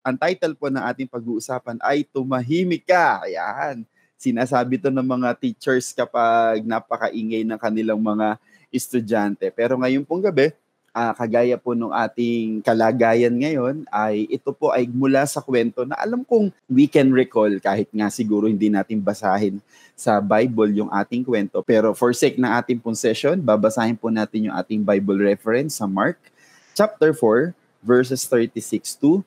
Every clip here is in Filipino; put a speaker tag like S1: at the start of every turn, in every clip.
S1: ang title po ng ating pag-uusapan ay Tumahimik Ka. Ayan. Sinasabi to ng mga teachers kapag napakaingay ng kanilang mga estudyante. Pero ngayon pong gabi, kagaya po nung ating kalagayan ngayon, ay ito po ay mula sa kwento na alam kong we can recall kahit nga siguro hindi natin basahin sa Bible yung ating kwento. Pero for sake ng ating pong session, babasahin po natin yung ating Bible reference sa Mark chapter 4, verses 36 to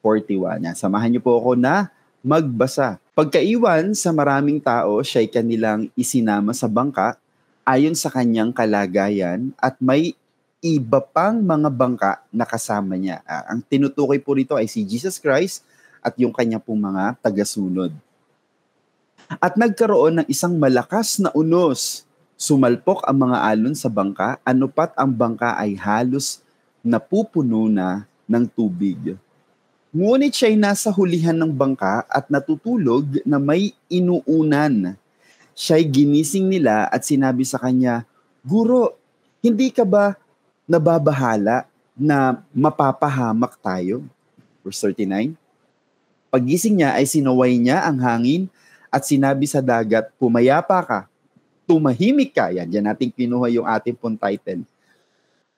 S1: 41. Yan. Samahan niyo po ako na magbasa. Pagkaiwan sa maraming tao, siya'y kanilang isinama sa bangka ayon sa kanyang kalagayan at may iba pang mga bangka na kasama niya. Ang tinutukoy po rito ay si Jesus Christ at yung kanya pong mga tagasunod. At nagkaroon ng isang malakas na unos. Sumalpok ang mga alon sa bangka, anupat ang bangka ay halos napupuno na ng tubig. Ngunit siya'y nasa hulihan ng bangka at natutulog na may inuunan. Siya'y ginising nila at sinabi sa kanya, "Guro, hindi ka ba nababahala na mapapahamak tayo?" Verse 39. Paggising niya ay sinaway niya ang hangin at sinabi sa dagat, "Pumayapa ka, tumahimik ka." Yan natin kinuha yung ating pong title.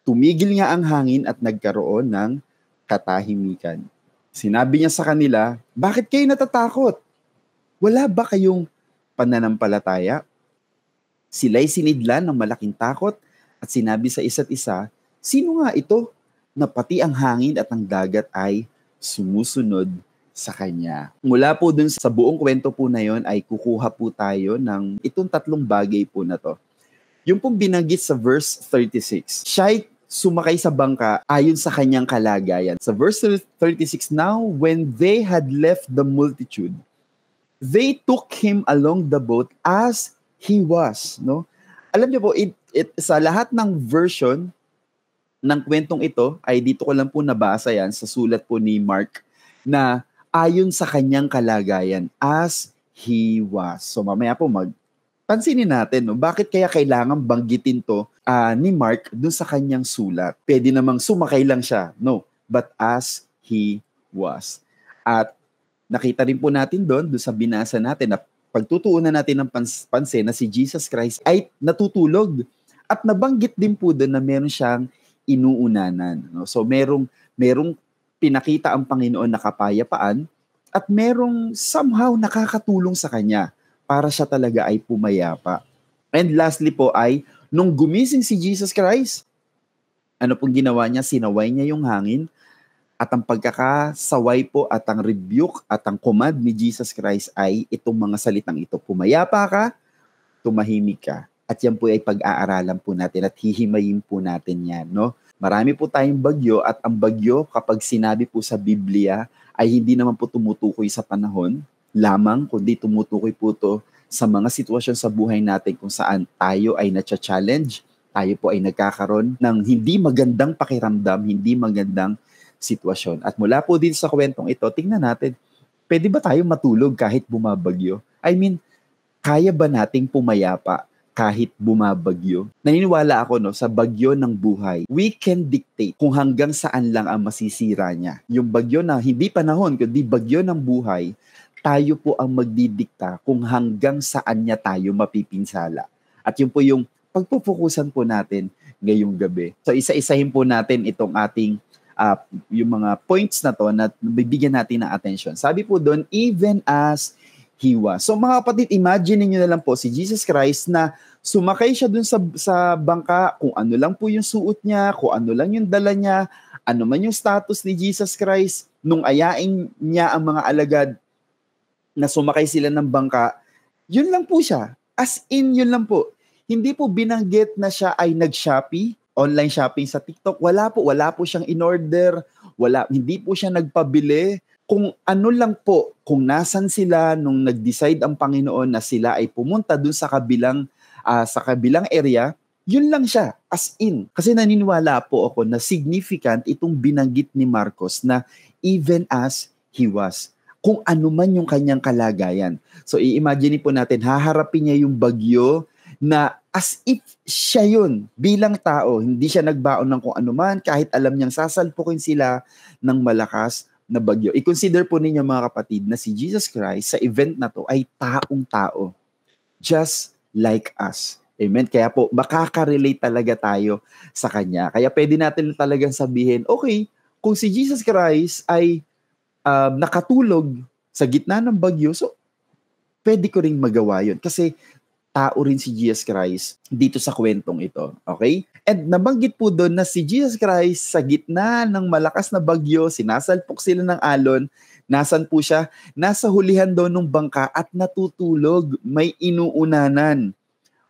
S1: Tumigil nga ang hangin at nagkaroon ng katahimikan. Sinabi niya sa kanila, "Bakit kayo natatakot? Wala ba kayong pananampalataya?" Sila'y sinidlan ng malaking takot at sinabi sa isa't isa, "Sino nga ito na pati ang hangin at ang dagat ay sumusunod sa kanya?" Mula po dun sa buong kwento po na yon ay kukuha po tayo ng itong tatlong bagay po na to. Yung pong binanggit sa verse 36, siya'y sumakay sa bangka ayon sa kanyang kalagayan. Sa verse 36, now when they had left the multitude, they took him along the boat as he was. No? Alam niyo po, sa lahat ng version ng kwentong ito, ay dito ko lang po nabasa yan sa sulat po ni Mark, na ayon sa kanyang kalagayan, as he was. So mamaya po pansinin natin, no? Bakit kaya kailangan banggitin to ni Mark dun sa kanyang sulat? Pwede namang sumakay lang siya. No, but as he was. At nakita rin po natin doon sa binasa natin na pagtutuunan natin ng pansin na si Jesus Christ ay natutulog. At nabanggit din po doon na meron siyang inuunanan. No? So merong pinakita ang Panginoon na kapayapaan at merong somehow nakakatulong sa kanya para siya talaga ay pumayapa. And lastly po ay, nung gumising si Jesus Christ, ano pong ginawa niya? Sinaway niya yung hangin at ang pagkakasaway po at ang rebuke at ang command ni Jesus Christ ay itong mga salitang ito. Pumayapa ka, tumahimik ka. At yan po ay pag-aaralan po natin at hihimayin po natin yan. No? Marami po tayong bagyo at ang bagyo kapag sinabi po sa Biblia ay hindi naman po tumutukoy sa panahon lamang, kundi tumutukoy po to sa mga sitwasyon sa buhay natin kung saan tayo ay na-challenge, tayo po ay nagkakaroon ng hindi magandang pakiramdam, hindi magandang sitwasyon. At mula po din sa kwentong ito, tingnan natin, pwede ba tayo matulog kahit bumabagyo? I mean, kaya ba nating pumayapa kahit bumabagyo? Naniniwala ako sa bagyo ng buhay, we can dictate kung hanggang saan lang ang masisira niya. Yung bagyo na hindi panahon, kundi bagyo ng buhay, tayo po ang magdidikta kung hanggang saan niya tayo mapipinsala. At yun po yung pagpupukusan po natin ngayong gabi. So isa-isahin po natin itong ating yung mga points na to na bibigyan natin ng attention. Sabi po doon, even as he was. So mga kapatid, imagine niyo na lang po si Jesus Christ na sumakay siya doon sa bangka, kung ano lang po yung suot niya, kung ano lang yung dala niya, ano man yung status ni Jesus Christ, nung ayain niya ang mga alagad na sumakay sila ng bangka, yun lang po siya. As in, yun lang po. Hindi po binanggit na siya ay nag-Shopee, online shopping sa TikTok. Wala po siyang in-order. Hindi po siya nagpabili. Kung ano lang po, kung nasan sila nung nag-decide ang Panginoon na sila ay pumunta dun sa kabilang area, yun lang siya, as in. Kasi naniniwala po ako na significant itong binanggit ni Marcos na even as he was. Kung ano man yung kanyang kalagayan. So i-imagine po natin, haharapin niya yung bagyo na as if siya yun bilang tao. Hindi siya nagbaon ng kung ano man, kahit alam niyang sasalpukin sila ng malakas, na bagyo. I-consider po ninyo mga kapatid na si Jesus Christ sa event na to ay taong-tao. Just like us. Amen? Kaya po, makaka-relate talaga tayo sa Kanya. Kaya pwede natin talagang sabihin, okay, kung si Jesus Christ ay nakatulog sa gitna ng bagyo, so pwede ko ring magawa yun. Kasi tao rin si Jesus Christ dito sa kwentong ito. Okay? And nabanggit po doon na si Jesus Christ sa gitna ng malakas na bagyo, sinasalpok sila ng alon. Nasaan po siya? Nasa hulihan doon ng bangka at natutulog. May inuunanan.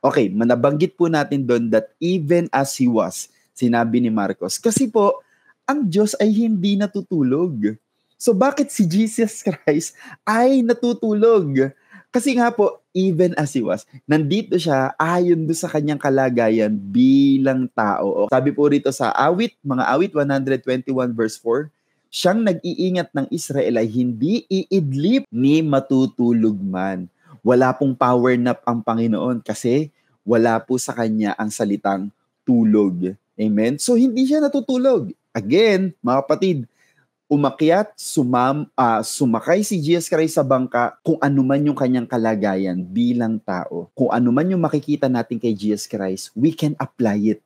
S1: Okay, manabanggit po natin doon that even as he was, sinabi ni Marcos. Kasi po, ang Diyos ay hindi natutulog. So bakit si Jesus Christ ay natutulog? Kasi nga po, even as he was, nandito siya ayon doon sa kanyang kalagayan bilang tao. Sabi po rito sa mga awit 121 verse 4, siyang nag-iingat ng Israel ay hindi iidlip ni matutulog man. Wala pong power nap ang Panginoon kasi wala po sa kanya ang salitang tulog. Amen? So hindi siya natutulog. Again, mga kapatid, umakyat, sumakay si Jesus Christ sa bangka kung ano man yung kanyang kalagayan bilang tao. Kung ano man yung makikita natin kay Jesus Christ, we can apply it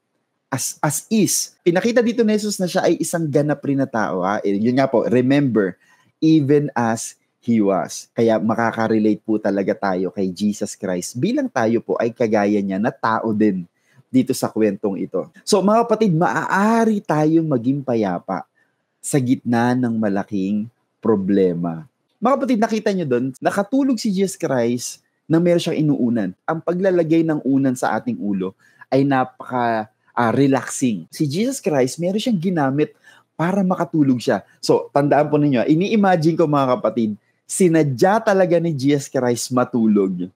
S1: as is. Pinakita dito ni Jesus na siya ay isang ganap rin na tao. Yun nga po, remember, even as he was. Kaya makaka-relate po talaga tayo kay Jesus Christ bilang tayo po ay kagaya niya na tao din dito sa kwentong ito. So mga kapatid, maaari tayong maging payapa sa gitna ng malaking problema. Mga kapatid, nakita nyo doon, nakatulog si Jesus Christ na meron siyang inuunan. Ang paglalagay ng unan sa ating ulo ay napaka-relaxing. Si Jesus Christ, meron siyang ginamit para makatulog siya. So, tandaan po ninyo, ini-imagine ko mga kapatid, sinadya talaga ni Jesus Christ matulog.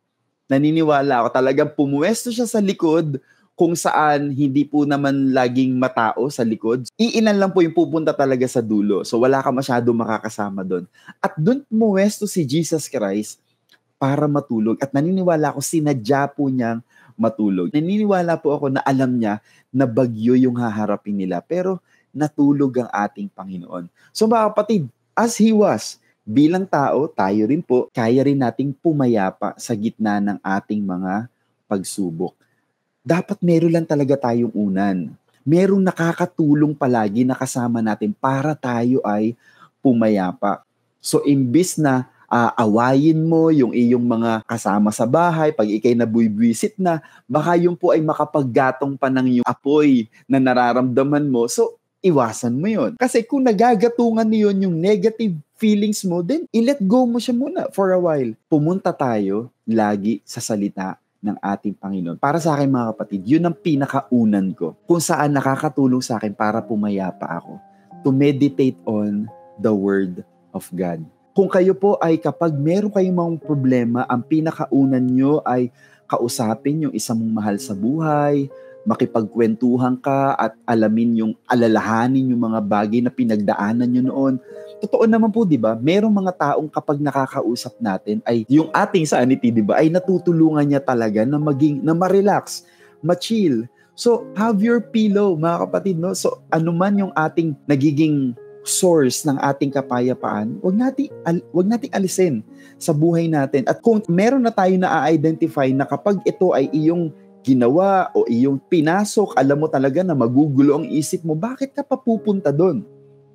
S1: Naniniwala ako, talagang pumuwesto siya sa likod kung saan hindi po naman laging matao sa likod. Iilan lang po yung pupunta talaga sa dulo. So wala ka masyado makakasama doon. At doon pumuwesto si Jesus Christ para matulog. At naniniwala ako, sinadya po niyang matulog. Naniniwala po ako na alam niya na bagyo yung haharapin nila. Pero natulog ang ating Panginoon. So mga kapatid, as he was, bilang tao, tayo rin po, kaya rin nating pumayapa sa gitna ng ating mga pagsubok. Dapat meron lang talaga tayong unan. Merong nakakatulong palagi na kasama natin para tayo ay pumayapa. So imbis na awayin mo yung iyong mga kasama sa bahay, pag ikay nabuibwisit na, baka yung po ay makapaggatong pa ng yung apoy na nararamdaman mo. So iwasan mo yun. Kasi kung nagagatungan niyon yung negative feelings mo, then i-let go mo siya muna for a while. Pumunta tayo lagi sa salita ng ating Panginoon. Para sa akin mga kapatid, yun ang pinakaunan ko. Kung saan nakakatulong sa akin para pumayapa ako. To meditate on the Word of God. Kung kayo po ay kapag meron kayong mga problema, ang pinakaunan nyo ay kausapin yung isang mahal sa buhay, makipagkwentuhan ka at alamin yung alalahanin yung mga bagay na pinagdaanan nyo noon. Totoo naman po, di ba? Merong mga taong kapag nakakausap natin ay yung ating sanity, di ba, ay natutulungan niya talaga na ma-relax, ma-chill. So, have your pillow, mga kapatid, no? So, ano man yung ating nagiging source ng ating kapayapaan, wag nating alisin sa buhay natin. At kung meron na tayo na-identify na kapag ito ay iyong ginawa o iyong pinasok, alam mo talaga na magugulo ang isip mo, bakit ka pa pupunta doon?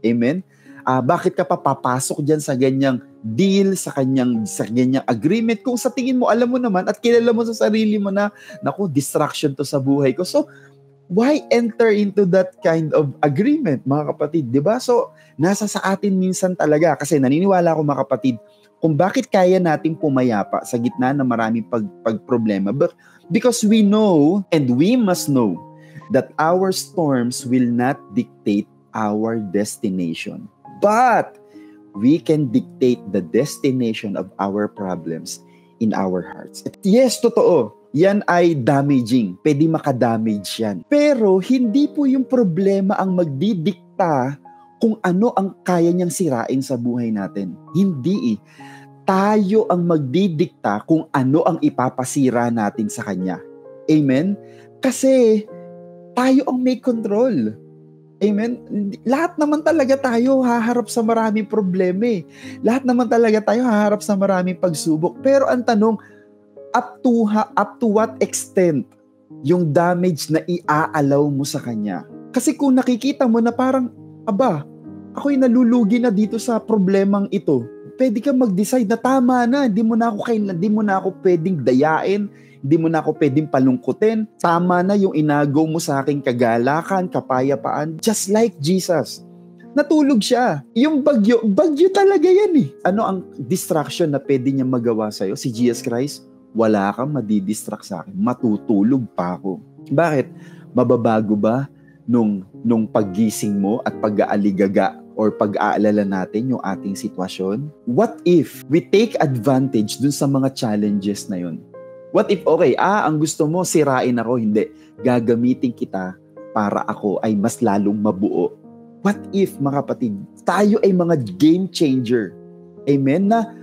S1: Amen? Bakit ka pa papasok dyan sa ganyang deal, sa ganyang agreement, kung sa tingin mo, alam mo naman, at kilala mo sa sarili mo na, naku, distraction to sa buhay ko. So, why enter into that kind of agreement, mga kapatid? Diba? So, nasa sa atin minsan talaga, kasi naniniwala ako mga kapatid, kung bakit kaya nating pumayapa sa gitna ng maraming pagproblema. But because we know, and we must know, that our storms will not dictate our destination. But we can dictate the destination of our problems in our hearts. Yes, totoo. Yan ay damaging. Pwede makadamage yan. Pero hindi po yung problema ang magdidikta kung ano ang kaya niyang sirain sa buhay natin. Hindi tayo ang magdidikta kung ano ang ipapasira natin sa Kanya. Amen? Kasi tayo ang may control. Amen? Lahat naman talaga tayo haharap sa maraming problema eh. Lahat naman talaga tayo haharap sa maraming pagsubok. Pero ang tanong, up to what extent yung damage na iaalaw mo sa kanya? Kasi kung nakikita mo na parang, ako'y nalulugi na dito sa problemang ito, pwede ka mag-decide na tama na, hindi mo na ako pwedeng dayain, hindi mo na ako pwedeng palungkutin. Tama na yung inagaw mo sa aking kagalakan, kapayapaan. Just like Jesus. Natulog siya. Yung bagyo talaga yan eh. Ano ang distraction na pwede niya magawa sa'yo? Si Jesus Christ, wala kang madidistract sa akin. Matutulog pa ako. Bakit? Mababago ba nung paggising mo at pag-aaligaga or pag-aalala natin yung ating sitwasyon? What if we take advantage dun sa mga challenges na yun? What if, ang gusto mo, sirain ako. Hindi. Gagamitin kita para ako ay mas lalong mabuo. What if, mga kapatid, tayo ay mga game changer? Amen? Na,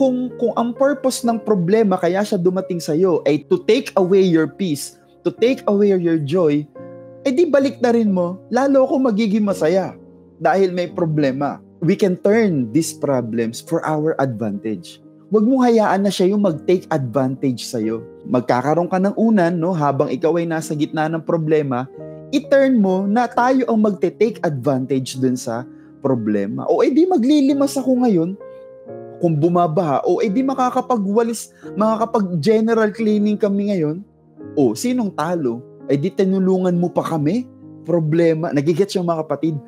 S1: kung ang purpose ng problema kaya siya dumating sa'yo ay to take away your peace, to take away your joy, di balik na rin mo, lalo ako magiging masaya dahil may problema. We can turn these problems for our advantage. Huwag mo hayaan na siya yung mag-take advantage sa'yo. Magkakaroon ka ng unan, habang ikaw ay nasa gitna ng problema, i-turn mo na tayo ang mag-take advantage dun sa problema. Di maglilimas ako ngayon kung bumabaha. Di makakapag-general cleaning kami ngayon. Sinong talo? Di tinulungan mo pa kami? Problema. Nagigets yung mga kapatid.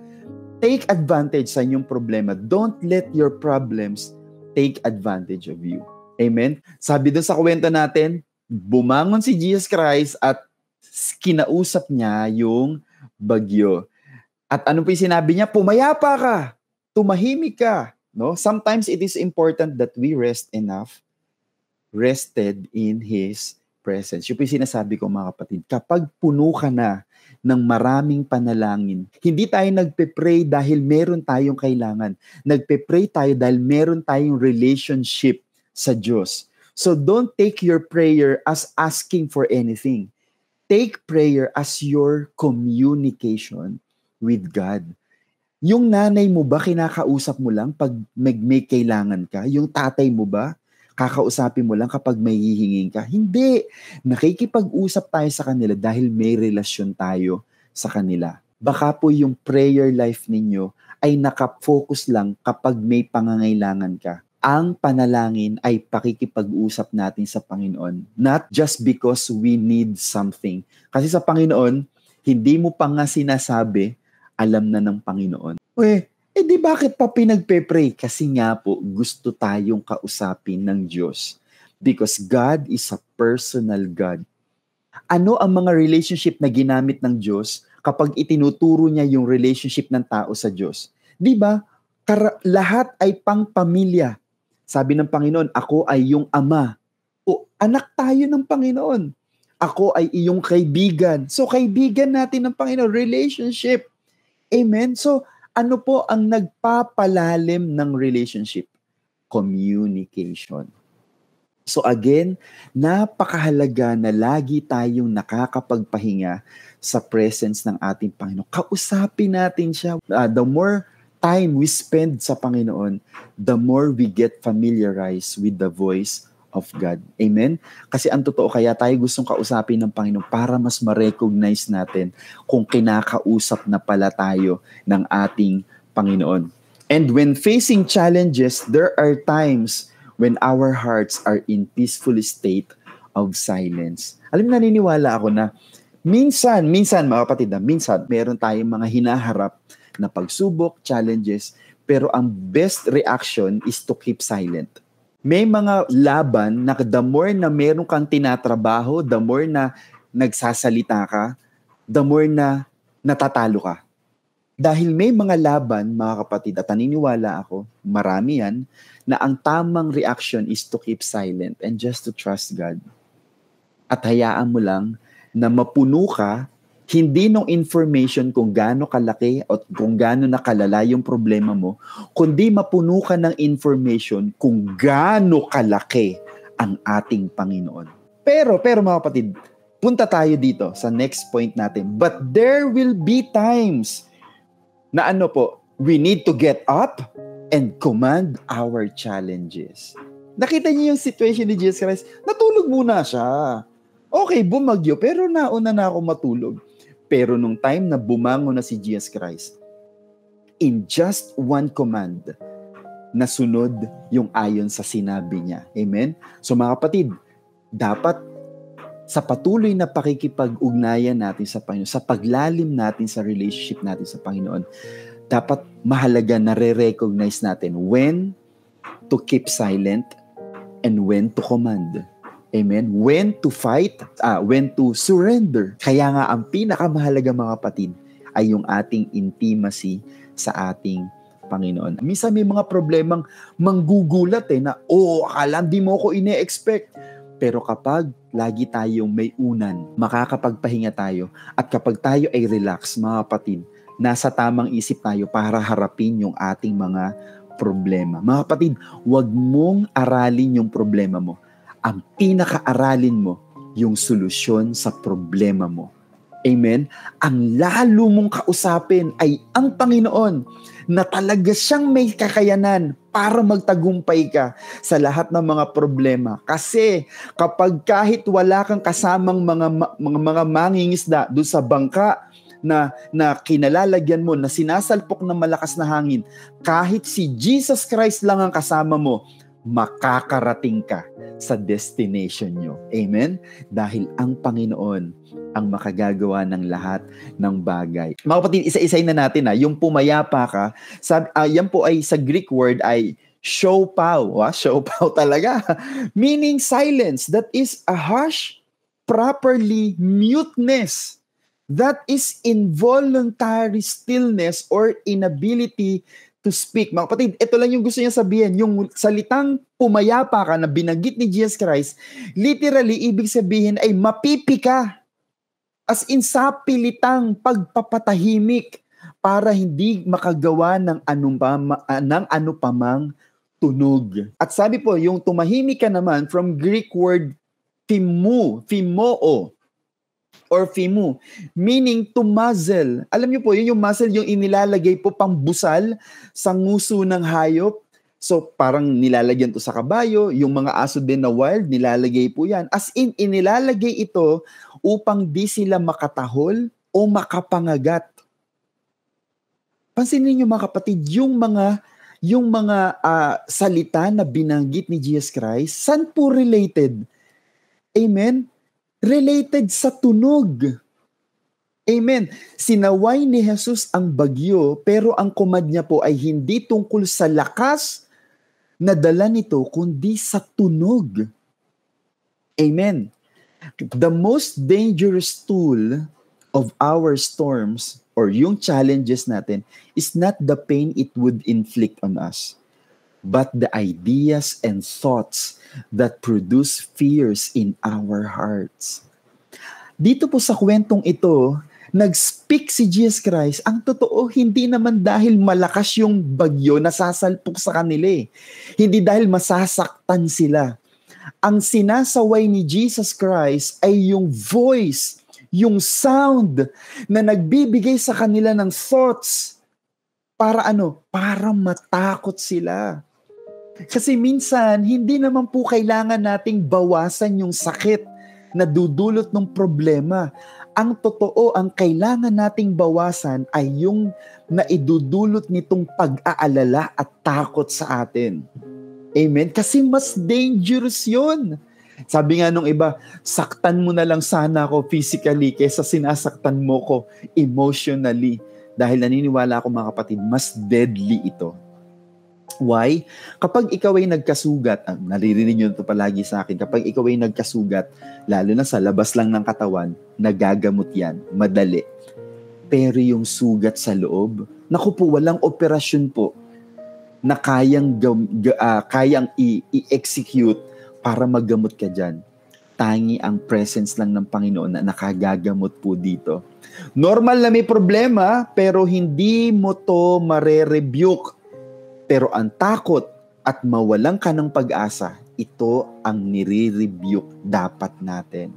S1: Take advantage sa inyong problema. Don't let your problems take advantage of you. Amen? Sabi dun sa kwento natin, bumangon si Jesus Christ at kinausap niya yung bagyo. At ano po yung sinabi niya? Pumayapa ka. Tumahimik ka. No? Sometimes it is important that we rest enough, rested in His presence. Yung po yung sinasabi ko mga kapatid, kapag puno ka na ng maraming panalangin, hindi tayo nagpe-pray dahil meron tayong kailangan. Nagpe-pray tayo dahil meron tayong relationship sa Diyos. So don't take your prayer as asking for anything. Take prayer as your communication with God. Yung nanay mo ba, kinakausap mo lang pag may kailangan ka? Yung tatay mo ba, kakausapin mo lang kapag may hihingin ka? Hindi. Nakikipag-usap tayo sa kanila dahil may relasyon tayo sa kanila. Baka po yung prayer life ninyo ay nakafocus lang kapag may pangangailangan ka. Ang panalangin ay pakikipag-usap natin sa Panginoon. Not just because we need something. Kasi sa Panginoon, hindi mo pa nga sinasabi, alam na ng Panginoon. Di bakit pa pinagpe-pray? Kasi nga po, gusto tayong kausapin ng Diyos. Because God is a personal God. Ano ang mga relationship na ginamit ng Diyos kapag itinuturo niya yung relationship ng tao sa Diyos? Di ba? Lahat ay pang-pamilya. Sabi ng Panginoon, ako ay iyong ama. Anak tayo ng Panginoon. Ako ay iyong kaibigan. So, kaibigan natin ng Panginoon. Relationship. Amen? So, ano po ang nagpapalalim ng relationship? Communication. So again, napakahalaga na lagi tayong nakakapagpahinga sa presence ng ating Panginoon. Kausapin natin siya. The more time we spend sa Panginoon, the more we get familiarized with the voice of God. Amen? Kasi ang totoo, kaya tayo gustong kausapin ng Panginoon para mas ma-recognize natin kung kinakausap na pala tayo ng ating Panginoon. And when facing challenges, there are times when our hearts are in peaceful state of silence. Alam, naniniwala ako na minsan mga kapatid, minsan meron tayong mga hinaharap na pagsubok, challenges, pero ang best reaction is to keep silent. May mga laban na the more na meron kang tinatrabaho, the more na nagsasalita ka, the more na natatalo ka. Dahil may mga laban, mga kapatid, at naniniwala ako, marami yan, na ang tamang reaction is to keep silent and just to trust God. At hayaan mo lang na mapuno ka, hindi ng information kung gaano kalaki o kung gaano nakalala yung problema mo, kundi mapuno ka ng information kung gaano kalaki ang ating Panginoon. Pero mga kapatid, punta tayo dito sa next point natin. But there will be times na we need to get up and command our challenges. Nakita niyo yung situation ni Jesus Christ? Natulog muna siya. Okay, bumagyo, pero nauna na ako matulog. Pero nung time na bumangon na si Jesus Christ, in just one command, nasunod yung ayon sa sinabi niya. Amen? So mga kapatid, dapat sa patuloy na pakikipag-ugnayan natin sa Panginoon, sa paglalim natin sa relationship natin sa Panginoon, dapat mahalaga na re-recognize natin when to keep silent and when to command. Amen? When to fight, when to surrender. Kaya nga ang pinakamahalaga mga kapatid ay yung ating intimacy sa ating Panginoon. Minsan may mga problemang manggugulat na, akala di mo ko ine-expect. Pero kapag lagi tayong may unan, makakapagpahinga tayo. At kapag tayo ay relax, mga kapatid, nasa tamang isip tayo para harapin yung ating mga problema. Mga kapatid, huwag mong aralin yung problema mo. Ang pinaka-aralin mo, yung solusyon sa problema mo. Amen? Ang lalo mong kausapin ay ang Panginoon na talaga siyang may kakayanan para magtagumpay ka sa lahat ng mga problema. Kasi kapag kahit wala kang kasamang mga mangingisda doon sa bangka na kinalalagyan mo, na sinasalpok ng malakas na hangin, kahit si Jesus Christ lang ang kasama mo, makakarating ka sa destination nyo. Amen? Dahil ang Panginoon ang makagagawa ng lahat ng bagay. Mga kapatid, isa-isay na natin yung pumayapa ka, yan po ay sa Greek word ay shopao. Shopao talaga. Meaning silence. That is a harsh, properly muteness. That is involuntary stillness or inability to speak. Mga kapatid, ito lang yung gusto niya sabihin. Yung salitang pumayapa ka na binanggit ni Jesus Christ, literally, ibig sabihin ay mapipi ka. As in sa pilitang pagpapatahimik para hindi makagawa ng ano pa mang tunog. At sabi po, yung tumahimik ka naman from Greek word phimoo or phimu, meaning to muzzle. Alam niyo po, yun yung muzzle, yung inilalagay po pang busal sa nguso ng hayop. So parang nilalagyan to sa kabayo, yung mga aso din na wild, nilalagay po yan. As in, inilalagay ito upang di sila makatahol o makapangagat. Pansinin niyo mga kapatid, yung mga salita na binanggit ni Jesus Christ, saan po related? Amen? Related sa tunog. Amen. Sinaway ni Jesus ang bagyo, pero ang command niya po ay hindi tungkol sa lakas na dala nito, kundi sa tunog. Amen. The most dangerous tool of our storms or yung challenges natin is not the pain it would inflict on us, but the ideas and thoughts that produce fears in our hearts. Dito po sa kwentong ito, nag-speak si Jesus Christ. Ang totoo, hindi naman dahil malakas yung bagyo na sasalpok sa kanila. Hindi dahil masasaktan sila. Ang sinasaway ni Jesus Christ ay yung voice, yung sound na nagbibigay sa kanila ng thoughts. Para Para matakot sila. Kasi minsan, hindi naman po kailangan nating bawasan yung sakit na dudulot ng problema. Ang totoo, ang kailangan nating bawasan ay yung naidudulot nitong pag-aalala at takot sa atin. Amen? Kasi mas dangerous yun. Sabi nga nung iba, saktan mo na lang sana ako physically kaysa sinasaktan mo ko emotionally. Dahil naniniwala ako mga kapatid, mas deadly ito. Why? Kapag ikaw ay nagkasugat, naririnig nyo ito palagi sa akin, kapag ikaw ay nagkasugat, lalo na sa labas lang ng katawan, nagagamot yan, madali. Pero yung sugat sa loob, naku po, walang operasyon po na kayang i-execute para maggamot ka dyan. Tangi ang presence lang ng Panginoon na nakagagamot po dito. Normal na may problema, pero hindi mo to mare-rebuke. Pero ang takot at mawalan ka ng pag-asa, ito ang nire-rebuke dapat natin.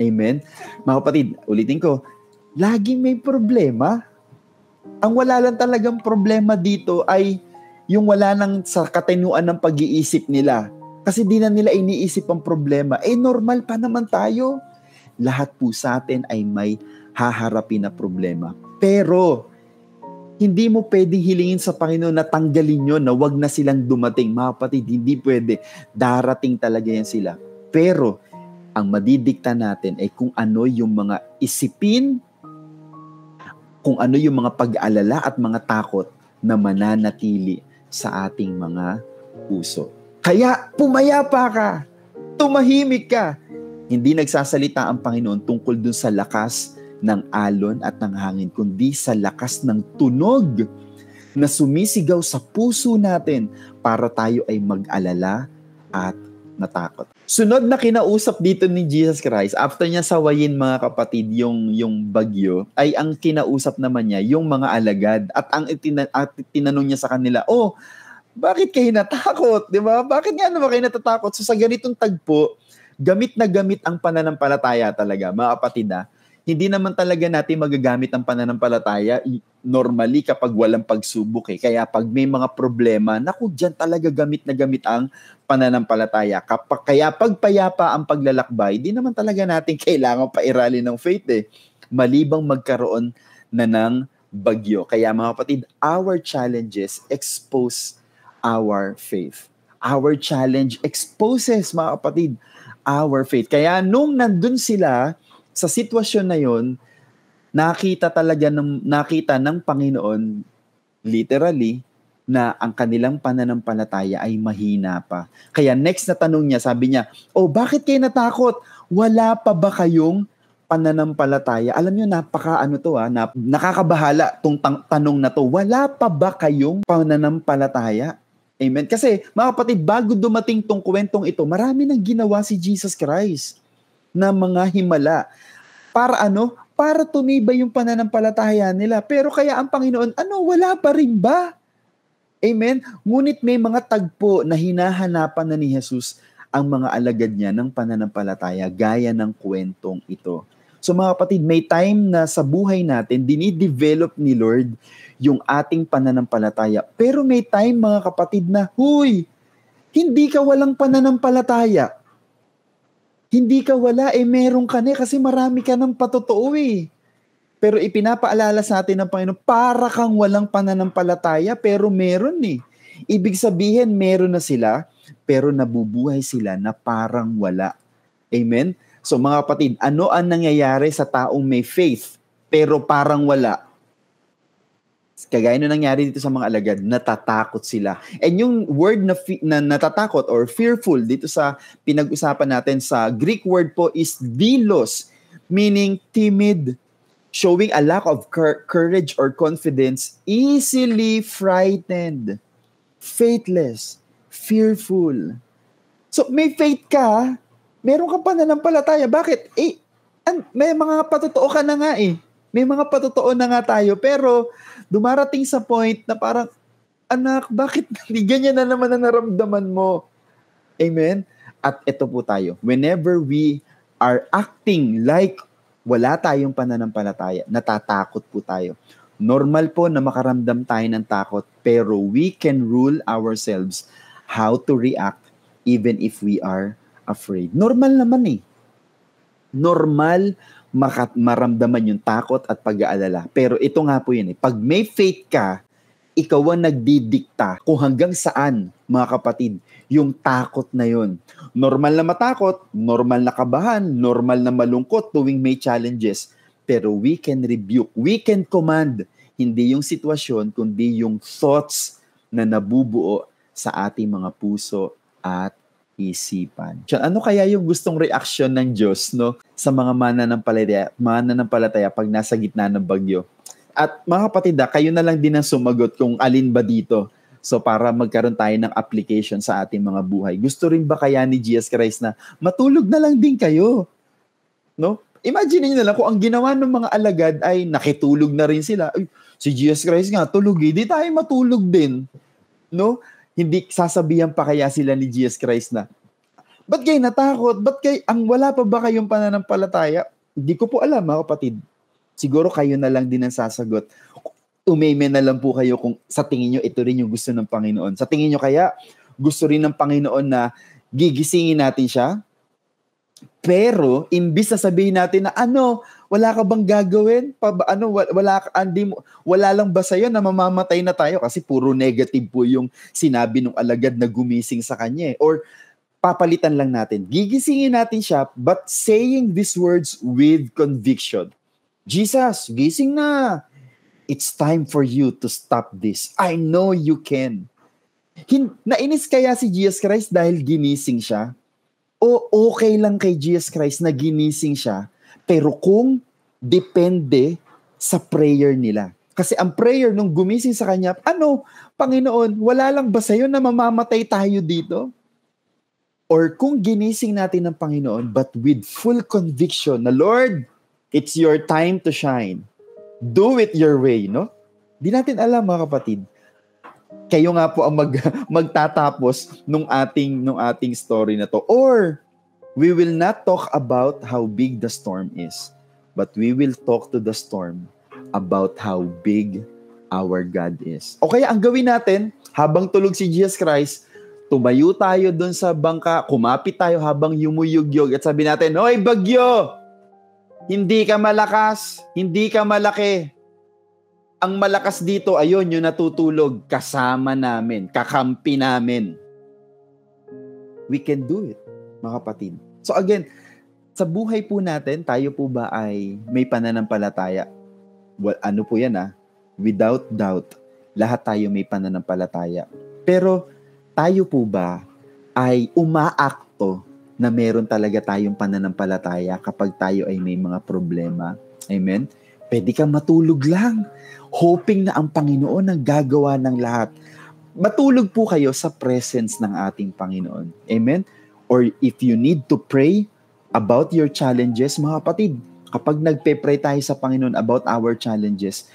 S1: Amen? Mga kapatid, ulitin ko, laging may problema. Ang wala lang talagang problema dito ay yung wala nang sa katinuan ng pag-iisip nila. Kasi di na nila iniisip ang problema. Normal pa naman tayo. Lahat po sa atin ay may haharapin na problema. Pero, hindi mo pwedeng hilingin sa Panginoon na tanggalin yun, na wag na silang dumating. Mga kapatid, hindi pwede. Darating talaga yan sila. Pero, ang madidikta natin ay kung ano yung mga isipin, kung ano yung mga pag-alala at mga takot na mananatili sa ating mga puso. Kaya pumayapa ka, tumahimik ka. Hindi nagsasalita ang Panginoon tungkol dun sa lakas ng alon at ng hangin, kundi sa lakas ng tunog na sumisigaw sa puso natin para tayo ay mag-alala at natakot. Sunod na kinausap dito ni Jesus Christ, after niya sawayin mga kapatid yung bagyo, ay ang kinausap naman niya yung mga alagad at ang tinanong niya sa kanila, bakit kayo natakot? Di ba? Bakit nga naman kayo natatakot? So sa ganitong tagpo, gamit na gamit ang pananampalataya talaga, mga kapatid. Hindi naman talaga natin magagamit ang pananampalataya normally kapag walang pagsubok eh. Kaya pag may mga problema, naku, dyan talaga gamit na gamit ang pananampalataya. Kaya pag payapa ang paglalakbay, di naman talaga natin kailangan pairali ng faith eh. Malibang magkaroon na ng bagyo. Kaya mga kapatid, our challenges expose our faith. Our challenge exposes, mga kapatid, our faith. Kaya nung nandun sila sa sitwasyon na yon, nakita ng Panginoon literally na ang kanilang pananampalataya ay mahina pa. Kaya next na tanong niya, sabi niya, bakit kayo natakot? Wala pa ba kayong pananampalataya? Alam niyo, nakakabahala tong tanong na to. Wala pa ba kayong pananampalataya? Amen? Kasi mga kapatid, bago dumating tong kwentong ito, marami nang ginawa si Jesus Christ na mga himala. Para ano? Para tumibay yung pananampalataya nila. Pero kaya ang Panginoon, wala pa rin ba? Amen? Ngunit may mga tagpo na hinahanapan na ni Jesus ang mga alagad niya ng pananampalataya gaya ng kwentong ito. So mga kapatid, may time na sa buhay natin, dinidevelop ni Lord yung ating pananampalataya. Pero may time mga kapatid na, hindi ka walang pananampalataya. Hindi ka wala, meron ka kasi marami ka ng patotoo eh. Pero ipinapaalala sa atin ng Panginoon, para kang walang pananampalataya, pero meron eh. Ibig sabihin, meron na sila, pero nabubuhay sila na parang wala. Amen? So mga kapatid, ano ang nangyayari sa taong may faith, pero parang wala? Kagaya na nangyari dito sa mga alagad, natatakot sila. And yung word na natatakot or fearful dito sa pinag-usapan natin sa Greek word po is dilos, meaning timid, showing a lack of courage or confidence, easily frightened, faithless, fearful. So may faith ka, meron ka pananampalataya. Bakit? May mga patotoo ka na nga eh. May mga patotoo na nga tayo, pero dumarating sa point na parang, anak, bakit hindi ganyan na naman ang naramdaman mo? Amen? At ito po tayo. Whenever we are acting like wala tayong pananampalataya, natatakot po tayo. Normal po na makaramdam tayo ng takot, pero we can rule ourselves how to react even if we are afraid. Normal naman eh. Normal maramdaman yung takot at pag-aalala. Pero ito nga po yun eh. Pag may faith ka, ikaw ang nagdidikta kung hanggang saan, mga kapatid, yung takot na yun. Normal na matakot, normal na kabahan, normal na malungkot tuwing may challenges. Pero we can rebuke, we can command, hindi yung sitwasyon, kundi yung thoughts na nabubuo sa ating mga puso at isipan. Ano kaya yung gustong reaksyon ng Diyos sa mga mananampalataya pag nasa gitna ng bagyo? At mga kapatid, kayo na lang din ang sumagot kung alin ba dito. So para magkaroon tayo ng application sa ating mga buhay. Gusto rin ba kaya ni Jesus Christ na matulog na lang din kayo? Imagine niyo na lang kung ang ginawa ng mga alagad ay nakitulog na rin sila. Si Jesus Christ nga tulog di tayo matulog din. Hindi sasabihan pa kaya sila ni Jesus Christ na, Ba't kayo natakot? Wala pa ba kayong pananampalataya? Hindi ko po alam, mga kapatid. Siguro kayo na lang din ang sasagot. Umeme na lang po kayo kung sa tingin nyo ito rin yung gusto ng Panginoon. Sa tingin nyo kaya gusto rin ng Panginoon na gigisingin natin siya? Pero imbis na sabihin natin na wala ka bang gagawin? Wala lang ba sa'yo na mamamatay na tayo? Kasi puro negative po yung sinabi ng alagad na gumising sa kanya. Or papalitan lang natin. Gigisingin natin siya but saying these words with conviction. Jesus, gising na. It's time for you to stop this. I know you can. Nainis kaya si Jesus Christ dahil ginising siya? O okay lang kay Jesus Christ na ginising siya, pero kung depende sa prayer nila. Kasi ang prayer nung gumising sa kanya, Panginoon, wala lang ba sa'yo na mamamatay tayo dito? Or kung ginising natin ng Panginoon, but with full conviction na, Lord, it's your time to shine. Do it your way, no? Di natin alam, mga kapatid. Kayo nga po ang magtatapos nung ating story na to. Or, we will not talk about how big the storm is, but we will talk to the storm about how big our God is. O kaya, ang gawin natin, habang tulog si Jesus Christ, tumayo tayo dun sa bangka, kumapit tayo habang yumuyugyog, at sabi natin, Hoy, bagyo! Hindi ka malakas, hindi ka malaki. Ang malakas dito, ayun, yung natutulog, kasama namin, kakampi namin. We can do it, mga kapatid. So again, sa buhay po natin, tayo po ba ay may pananampalataya? Well, ano po yan Without doubt, lahat tayo may pananampalataya. Pero tayo po ba ay umaakto na meron talaga tayong pananampalataya kapag tayo ay may mga problema? Amen? Pwede kang matulog lang, hoping na ang Panginoon ang gagawa ng lahat. Matulog po kayo sa presence ng ating Panginoon. Amen? Or if you need to pray about your challenges, mga kapatid, kapag nagpe-pray tayo sa Panginoon about our challenges,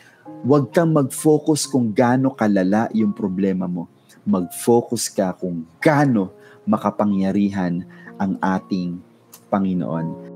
S1: huwag kang mag-focus kung gaano kalala yung problema mo. Mag-focus ka kung gaano makapangyarihan ang ating Panginoon.